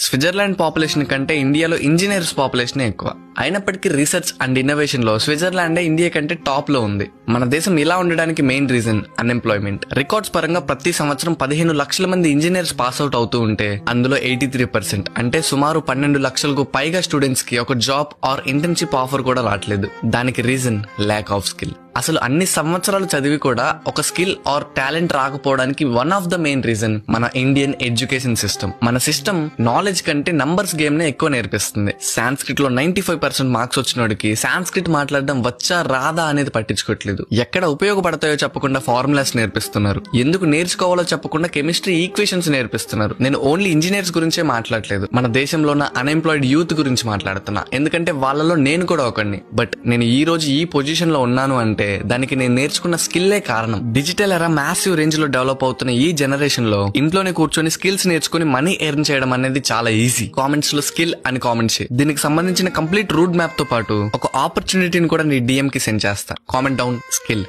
Switzerland population కంటే ఇండియాలో engineers population ఎక్కువ. అయినప్పటికీ రీసెర్చ్ అండ్ ఇన్నోవేషన్ లో స్విట్జర్లాండ్ ఇండియా కంటే టాప్ లో ఉంది. మన దేశం ఇలా ఉండడానికి మెయిన్ రీజన్ అన్ఎంప్లాయ్మెంట్. రికార్డ్స్ పరంగా ప్రతి సంవత్సరం 15 లక్షల మంది ఇంజనీర్స్ పాస్ అవుట్ అవుతూ ఉంటే అందులో 83% అంటే సుమారు 12 లక్షలకు పైగా స్టూడెంట్స్ కి ఒక జాబ్ ఆర్ ఇంటర్న్షిప్ ఆఫర్ కూడా రావట్లేదు. దానికి రీజన్ ల్యాక్ ఆఫ్ స్కిల్. అసలు అన్ని సంవత్సరాలు చదివి కూడా ఒక స్కిల్ ఆర్ టాలెంట్ రాకపోవడానికి one of the main reason మన ఇండియన్ ఎడ్యుకేషన్ సిస్టమ్. మన సిస్టమ్ నాలెడ్జ్ కంటే నంబర్స్ గేమ్ నే ఎక్కువ నేర్పిస్తుంది. సాంస్క్రిట్ లో 95% మార్క్స్ వచ్చినోడికి సాంస్క్రిట్ మాట్లాడడం వచ్చా రాదా అనేది పట్టించుకోవట్లేదు. ఎక్కడ ఉపయోగపడతాయో చెప్పకుండా ఫార్ములాస్ నేర్పిస్తున్నారు. ఎందుకు నేర్చుకోవాలో చెప్పకుండా కెమిస్ట్రీ ఈక్వేషన్స్ నేర్పిస్తున్నారు. నేను ఓన్లీ ఇంజనీర్స్ గురించే మాట్లాడలేదు, మన దేశంలో ఉన్న అన్ఎంప్లాయిడ్ యూత్ గురించి మాట్లాడుతున్నా. ఎందుకంటే వాళ్ళలో నేను కూడా ఒకడిని. బట్ నేను ఈ రోజు ఈ పొజిషన్ లో ఉన్నాను అంటే దానికి నేను నేర్చుకున్న స్కిల్లే కారణం. డిజిటల్ ఎరా మ్యాసివ్ రేంజ్ లో డెవలప్ అవుతున్న ఈ జనరేషన్ లో ఇంట్లోనే కూర్చొని స్కిల్స్ నేర్చుకుని మనీ ఎర్న్ చేయడం అనేది చాలా ఈజీ. కామెంట్స్ లో స్కిల్ అని కామెంట్ చేయి. దీనికి సంబంధించిన కంప్లీట్ రూట్ మ్యాప్ తో పాటు ఒక ఆపర్చునిటీని కూడా నీ డిఎం కి సెండ్ చేస్తా. Comment down skill.